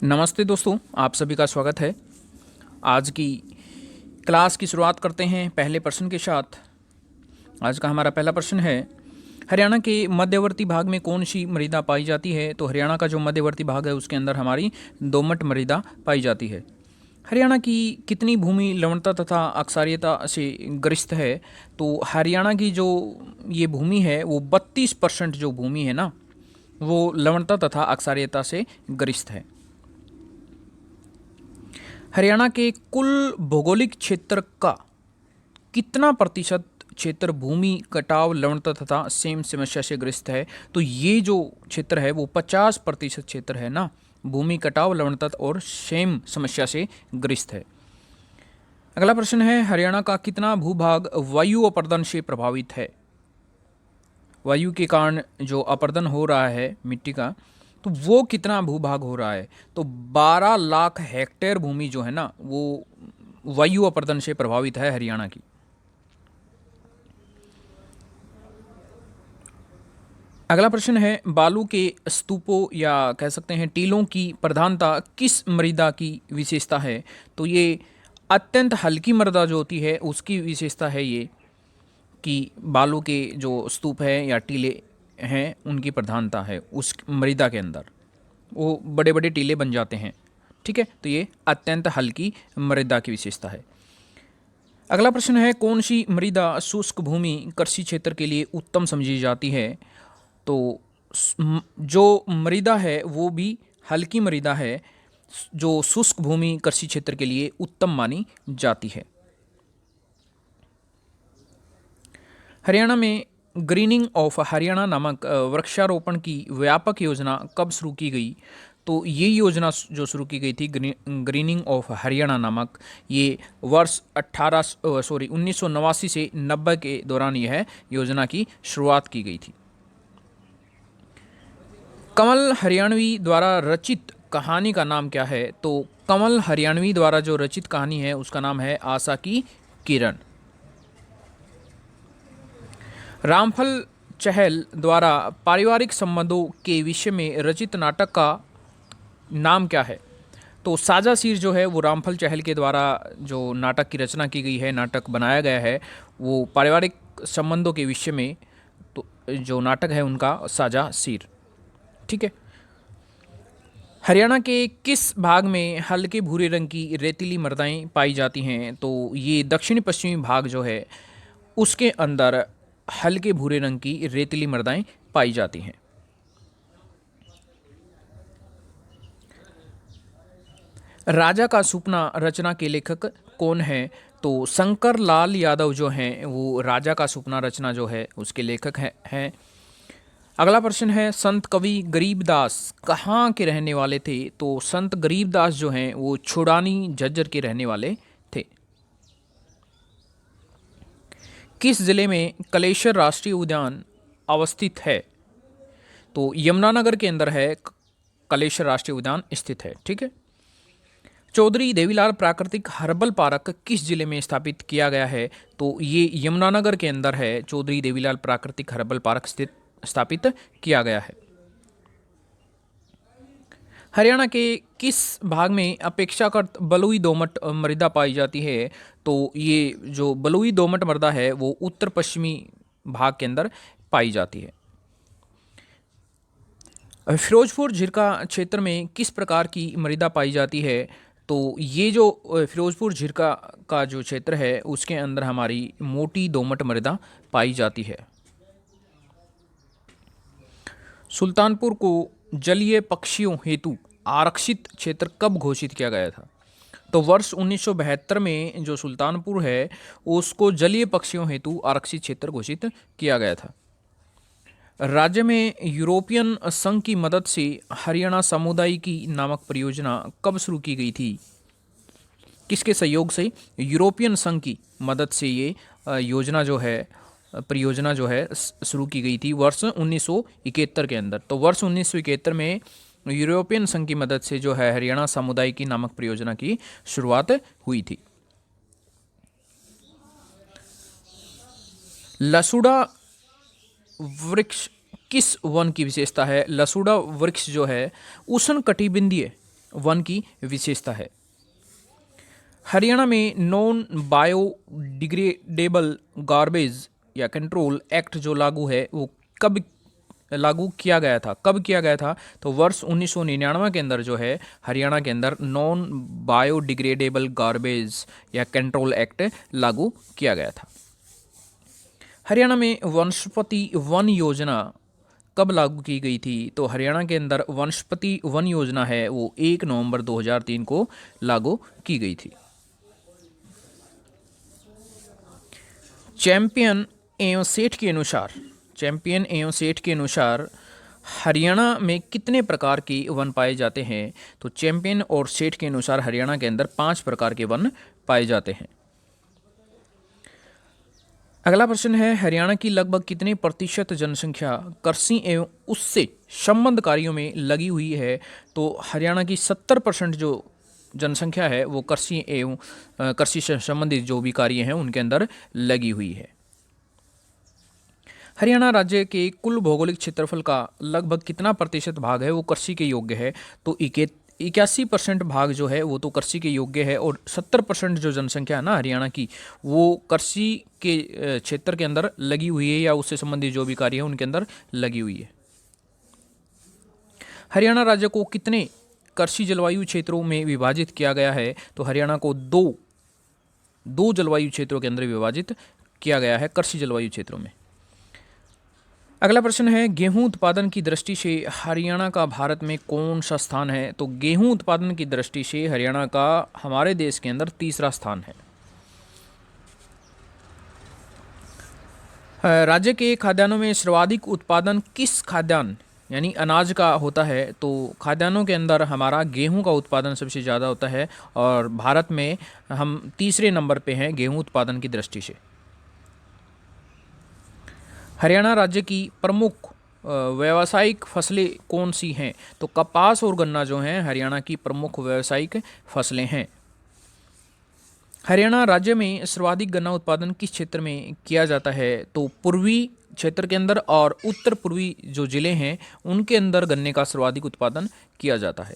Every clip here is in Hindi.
नमस्ते दोस्तों, आप सभी का स्वागत है। आज की क्लास की शुरुआत करते हैं पहले प्रश्न के साथ। आज का हमारा पहला प्रश्न है, हरियाणा के मध्यवर्ती भाग में कौन सी मृदा पाई जाती है? तो हरियाणा का जो मध्यवर्ती भाग है उसके अंदर हमारी दोमट मृदा पाई जाती है। हरियाणा की कितनी भूमि लवणता तथा अक्षारीयता से ग्रस्त है? तो हरियाणा की जो ये भूमि है वो 32% जो भूमि है ना, वो लवणता तथा अक्षारीयता से ग्रस्त है। हरियाणा के कुल भौगोलिक क्षेत्र का कितना प्रतिशत क्षेत्र भूमि कटाव लवणता तथा सेम समस्या से ग्रस्त है? तो ये जो क्षेत्र है वो 50% क्षेत्र है ना, भूमि कटाव लवणता और सेम समस्या से ग्रस्त है। अगला प्रश्न है, हरियाणा का कितना भूभाग वायु अपरदन से प्रभावित है? वायु के कारण जो अपरदन हो रहा है मिट्टी का, तो वो कितना भूभाग हो रहा है? तो 12 लाख हेक्टेयर भूमि जो है ना वो वायु अपरदन से प्रभावित है हरियाणा की। अगला प्रश्न है, बालू के स्तूपों या कह सकते हैं टीलों की प्रधानता किस मृदा की विशेषता है? तो ये अत्यंत हल्की मृदा जो होती है उसकी विशेषता है ये, कि बालू के जो स्तूप है या टीले हैं उनकी प्रधानता है उस मृदा के अंदर, वो बड़े बड़े टीले बन जाते हैं। ठीक है, तो ये अत्यंत हल्की मृदा की विशेषता है। अगला प्रश्न है, कौन सी मृदा शुष्क भूमि कृषि क्षेत्र के लिए उत्तम समझी जाती है? तो जो मृदा है वो भी हल्की मृदा है जो शुष्क भूमि कृषि क्षेत्र के लिए उत्तम मानी जाती है। हरियाणा में ग्रीनिंग ऑफ हरियाणा नामक वृक्षारोपण की व्यापक योजना कब शुरू की गई? तो ये योजना जो शुरू की गई थी ग्रीनिंग ऑफ हरियाणा नामक, ये वर्ष 1989 से 90 के दौरान यह योजना की शुरुआत की गई थी। कमल हरियाणवी द्वारा रचित कहानी का नाम क्या है? तो कमल हरियाणवी द्वारा जो रचित कहानी है उसका नाम है आशा की किरण। रामफल चहल द्वारा पारिवारिक संबंधों के विषय में रचित नाटक का नाम क्या है? तो साजा सीर जो है वो रामफल चहल के द्वारा जो नाटक की रचना की गई है, नाटक बनाया गया है, वो पारिवारिक संबंधों के विषय में तो जो नाटक है उनका साजा सीर। ठीक है। हरियाणा के किस भाग में हल्के भूरे रंग की रेतीली मृदाएं पाई जाती हैं? तो ये दक्षिणी पश्चिमी भाग जो है उसके अंदर हल्के भूरे रंग की रेतीली मृदाएं पाई जाती हैं। राजा का सुपना रचना के लेखक कौन है? तो शंकर लाल यादव जो हैं वो राजा का सुपना रचना जो है उसके लेखक हैं। अगला प्रश्न है, संत कवि गरीबदास कहाँ के रहने वाले थे? तो संत गरीबदास जो हैं वो छुड़ानी झज्जर के रहने वाले थे। किस जिले में कलेश्वर राष्ट्रीय उद्यान अवस्थित है? तो यमुनानगर के अंदर है कलेश्वर राष्ट्रीय उद्यान स्थित है। ठीक है। चौधरी देवीलाल प्राकृतिक हर्बल पार्क किस जिले में स्थापित किया गया है? तो ये यमुनानगर के अंदर है, चौधरी देवीलाल प्राकृतिक हर्बल पार्क स्थापित किया गया है। हरियाणा के किस भाग में अपेक्षाकृत बलुई दोमट मृदा पाई जाती है? तो ये जो बलुई दोमट मृदा है वो उत्तर पश्चिमी भाग के अंदर पाई जाती है। फिरोजपुर झिरका क्षेत्र में किस प्रकार की मृदा पाई जाती है? तो ये जो फिरोजपुर झिरका का जो क्षेत्र है उसके अंदर हमारी मोटी दोमट मृदा पाई जाती है। सुल्तानपुर को जलीय पक्षियों हेतु आरक्षित क्षेत्र कब घोषित किया गया था? तो वर्ष 1972 में जो सुल्तानपुर है उसको जलीय पक्षियों हेतु आरक्षित क्षेत्र घोषित किया गया था। राज्य में यूरोपियन संघ की मदद से हरियाणा सामुदायिकी नामक परियोजना कब शुरू की गई थी? किसके सहयोग से? यूरोपियन संघ की मदद से ये योजना जो है, परियोजना जो है शुरू की गई थी वर्ष 1971 के अंदर। तो वर्ष 1971 में यूरोपियन संघ की मदद से जो है हरियाणा सामुदायिकी नामक परियोजना की शुरुआत हुई थी। लसुड़ा वृक्ष किस वन की विशेषता है? लसुड़ा वृक्ष जो है उष्ण कटिबंधीय वन की विशेषता है। हरियाणा में नॉन बायोडिग्रेडेबल गार्बेज या कंट्रोल एक्ट जो लागू है वो कब लागू किया गया था, कब किया गया था? तो वर्ष 1999 के अंदर जो है हरियाणा के अंदर नॉन बायोडिग्रेडेबल गार्बेज या कंट्रोल एक्ट लागू किया गया था। हरियाणा में वनस्पति वन योजना कब लागू की गई थी? तो हरियाणा के अंदर वनस्पति वन योजना है वो 1 नवंबर 2003 को लागू की गई थी। चैंपियन एवं सेठ के अनुसार हरियाणा में कितने प्रकार के वन पाए जाते हैं? तो चैंपियन और सेठ के अनुसार हरियाणा के अंदर 5 प्रकार के वन पाए जाते हैं। अगला प्रश्न है, हरियाणा की लगभग कितने प्रतिशत जनसंख्या कृषि एवं उससे संबद्ध कार्यों में लगी हुई है? तो हरियाणा की 70% जो जनसंख्या है वो कृषि एवं कृषि से संबंधित जो भी कार्य हैं उनके अंदर लगी हुई है। हरियाणा राज्य के कुल भौगोलिक क्षेत्रफल का लगभग कितना प्रतिशत भाग है वो कृषि के योग्य है? तो 81% भाग जो है वो तो कृषि के योग्य है और 70% जो जनसंख्या है ना हरियाणा की वो कृषि के क्षेत्र के अंदर लगी हुई है या उससे संबंधित जो भी कार्य है उनके अंदर लगी हुई है। हरियाणा राज्य को कितने कृषि जलवायु क्षेत्रों में विभाजित किया गया है? तो हरियाणा को दो जलवायु क्षेत्रों के अंदर विभाजित किया गया है, कृषि जलवायु क्षेत्रों में। अगला प्रश्न है, गेहूं उत्पादन की दृष्टि से हरियाणा का भारत में कौन सा स्थान है? तो गेहूं उत्पादन की दृष्टि से हरियाणा का हमारे देश के अंदर तीसरा स्थान है। राज्य के खाद्यान्नों में सर्वाधिक उत्पादन किस खाद्यान्न यानी अनाज का होता है? तो खाद्यान्नों के अंदर हमारा गेहूं का उत्पादन सबसे ज़्यादा होता है और भारत में हम तीसरे नंबर पे हैं गेहूं उत्पादन की दृष्टि से। हरियाणा राज्य की प्रमुख व्यावसायिक फसलें कौन सी हैं? तो कपास और गन्ना जो हैं हरियाणा की प्रमुख व्यावसायिक फसलें हैं। हरियाणा राज्य में सर्वाधिक गन्ना उत्पादन किस क्षेत्र में किया जाता है? तो पूर्वी क्षेत्र के अंदर और उत्तर पूर्वी जो जिले हैं उनके अंदर गन्ने का सर्वाधिक उत्पादन किया जाता है।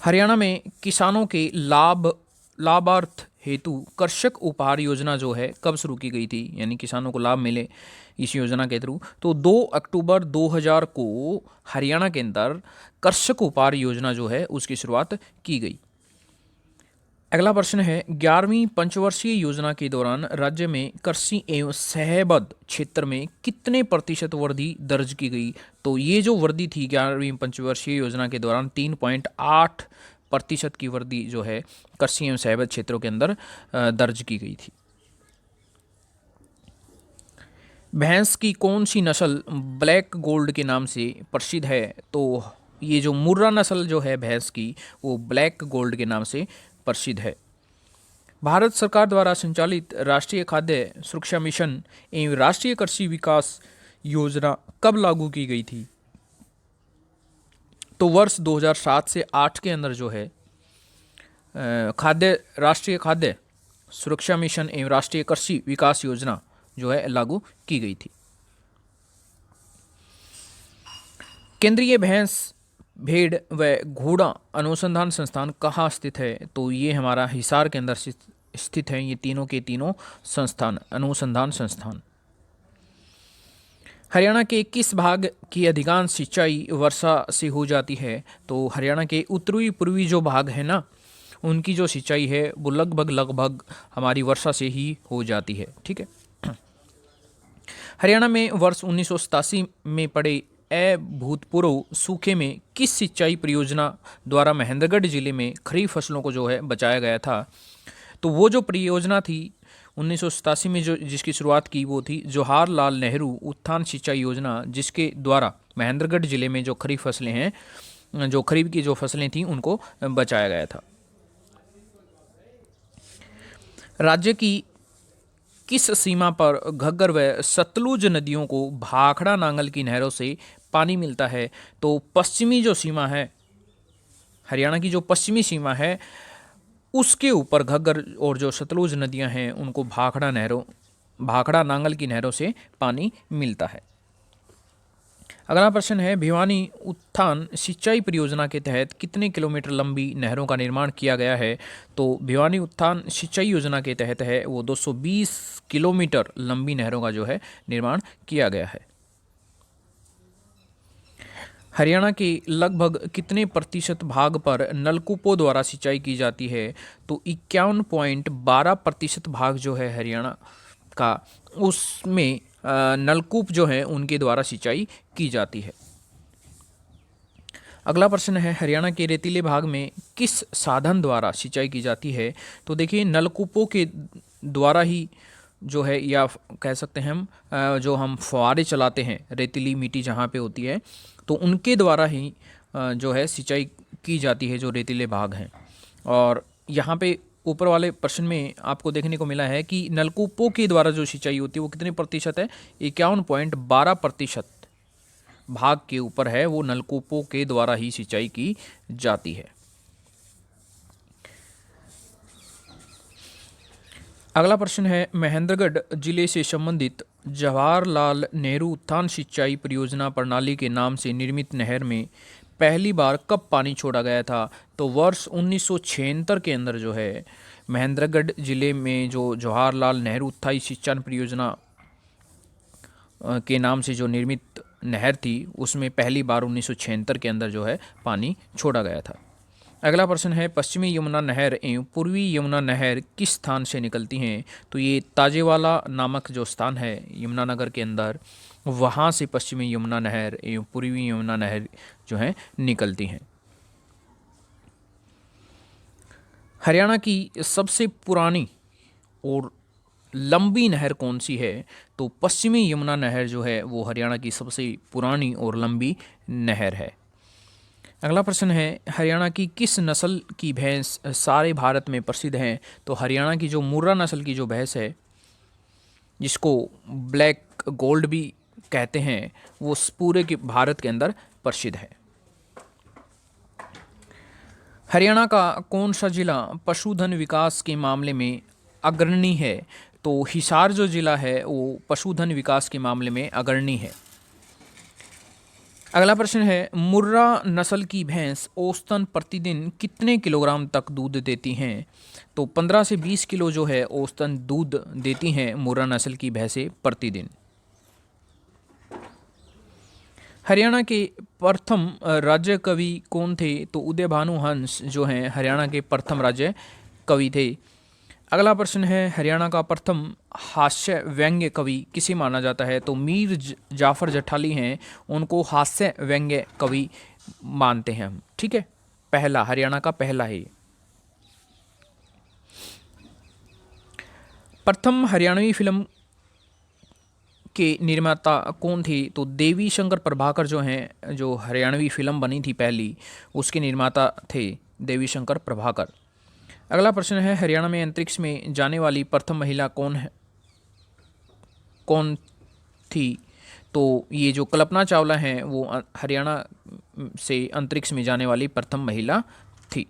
हरियाणा में किसानों के लाभार्थ हेतु कृषक उपहार योजना जो है कब शुरू की गई थी यानी किसानों को लाभ मिले इस योजना के थ्रू? तो 2 अक्टूबर 2000 को हरियाणा के अंदर कृषक उपहार योजना जो है उसकी शुरुआत की गई। अगला प्रश्न है, 11वीं पंचवर्षीय योजना के दौरान राज्य में कृषि एवं सहबद्ध क्षेत्र में कितने प्रतिशत वृद्धि दर्ज की गई? तो ये जो वृद्धि थी 11वीं पंचवर्षीय योजना के दौरान 3.8% की वृद्धि जो है कृषि एवं सहबद्ध क्षेत्रों के अंदर दर्ज की गई थी। भैंस की कौन सी नस्ल ब्लैक गोल्ड के नाम से प्रसिद्ध है? तो ये जो मुर्रा नस्ल जो है भैंस की वो ब्लैक गोल्ड के नाम से प्रसिद्ध है। भारत सरकार द्वारा संचालित राष्ट्रीय खाद्य सुरक्षा मिशन एवं राष्ट्रीय कृषि विकास योजना कब लागू की गई थी? तो वर्ष 2007 से 8 के अंदर जो है राष्ट्रीय खाद्य सुरक्षा मिशन एवं राष्ट्रीय कृषि विकास योजना जो है लागू की गई थी। केंद्रीय भैंस भेड़ व घोड़ा अनुसंधान संस्थान कहाँ स्थित है? तो ये हमारा हिसार के अंदर स्थित है। ये तीनों के तीनों संस्थान अनुसंधान संस्थान। हरियाणा के किस भाग की अधिकांश सिंचाई वर्षा से हो जाती है? तो हरियाणा के उत्तरी पूर्वी जो भाग है ना उनकी जो सिंचाई है वो लगभग हमारी वर्षा से ही हो जाती है। ठीक है। हरियाणा में वर्ष 1987 में पड़े अभूतपूर्व सूखे में किस सिंचाई परियोजना द्वारा महेंद्रगढ़ जिले में खरीफ फसलों को जो है बचाया गया था? तो वो जो परियोजना थी 1987 में जो जिसकी शुरुआत की वो थी जवाहरलाल नेहरू उत्थान सिंचाई योजना, जिसके द्वारा महेंद्रगढ़ जिले में जो खरीफ फसलें हैं जो खरीफ की जो फसलें थी उनको बचाया गया था। राज्य की किस सीमा पर घग्गर व सतलुज नदियों को भाखड़ा नांगल की नहरों से पानी मिलता है? तो पश्चिमी जो सीमा है हरियाणा की जो पश्चिमी सीमा है उसके ऊपर घग्गर और जो सतलुज नदियां हैं उनको भाखड़ा नांगल की नहरों से पानी मिलता है। अगला प्रश्न है, भिवानी उत्थान सिंचाई परियोजना के तहत कितने किलोमीटर लंबी नहरों का निर्माण किया गया है? तो भिवानी उत्थान सिंचाई योजना के तहत है वो 220 किलोमीटर लंबी नहरों का जो है निर्माण किया गया है। हरियाणा के लगभग कितने प्रतिशत भाग पर नलकूपों द्वारा सिंचाई की जाती है? तो 51.12% भाग जो है हरियाणा का, उसमें नलकूप जो है उनके द्वारा सिंचाई की जाती है। अगला प्रश्न है, हरियाणा के रेतीले भाग में किस साधन द्वारा सिंचाई की जाती है? तो देखिए, नलकूपों के द्वारा ही जो है, या कह सकते हैं हम जो हम फुहारे चलाते हैं रेतीली मिट्टी जहाँ पे होती है, तो उनके द्वारा ही जो है सिंचाई की जाती है जो रेतीले भाग हैं। और यहाँ पे ऊपर वाले प्रश्न में आपको देखने को मिला है कि नलकूपों के द्वारा जो सिंचाई होती है वो कितने प्रतिशत है? 51.12% भाग के ऊपर है, वो नलकूपों के द्वारा ही सिंचाई की जाती है। अगला प्रश्न है, महेंद्रगढ़ जिले से संबंधित जवाहरलाल नेहरू उत्थान सिंचाई परियोजना प्रणाली के नाम से निर्मित नहर में पहली बार कब पानी छोड़ा गया था? तो वर्ष 1976 के अंदर जो है महेंद्रगढ़ जिले में जो जवाहरलाल नेहरू उत्थान सिंचाई परियोजना के नाम से जो निर्मित नहर थी, उसमें पहली बार 1976 के अंदर जो है पानी छोड़ा गया था। अगला प्रश्न है, पश्चिमी यमुना नहर एवं पूर्वी यमुना नहर किस स्थान से निकलती हैं? तो ये ताजेवाला नामक जो स्थान है यमुनानगर के अंदर, वहाँ से पश्चिमी यमुना नहर एवं पूर्वी यमुना नहर जो है निकलती हैं। हरियाणा की सबसे पुरानी और लंबी नहर कौन सी है? तो पश्चिमी यमुना नहर जो है वो हरियाणा की सबसे पुरानी और लंबी नहर है। अगला प्रश्न है, हरियाणा की किस नस्ल की भैंस सारे भारत में प्रसिद्ध है? तो हरियाणा की जो मुर्रा नस्ल की जो भैंस है, जिसको ब्लैक गोल्ड भी कहते हैं, वो पूरे के भारत के अंदर प्रसिद्ध है। हरियाणा का कौन सा जिला पशुधन विकास के मामले में अग्रणी है? तो हिसार जो जिला है वो पशुधन विकास के मामले में अग्रणी है। अगला प्रश्न है, मुर्रा नस्ल की भैंस औसतन प्रतिदिन कितने किलोग्राम तक दूध देती हैं? तो 15 से 20 किलो जो है औसतन दूध देती हैं मुर्रा नस्ल की भैंसें प्रतिदिन। हरियाणा के प्रथम राज्य कवि कौन थे? तो उदय भानु हंस जो हैं हरियाणा के प्रथम राज्य कवि थे। अगला प्रश्न है, हरियाणा का प्रथम हास्य व्यंग्य कवि किसे माना जाता है? तो मीर जाफर जठाली हैं, उनको हास्य व्यंग्य कवि मानते हैं हम। ठीक है, पहला, हरियाणा का पहला है। प्रथम हरियाणवी फिल्म के निर्माता कौन थे? तो देवी शंकर प्रभाकर जो हैं, जो हरियाणवी फिल्म बनी थी पहली, उसके निर्माता थे देवी शंकर प्रभाकर। अगला प्रश्न है, हरियाणा में अंतरिक्ष में जाने वाली प्रथम महिला कौन थी? तो ये जो कल्पना चावला हैं वो हरियाणा से अंतरिक्ष में जाने वाली प्रथम महिला थी।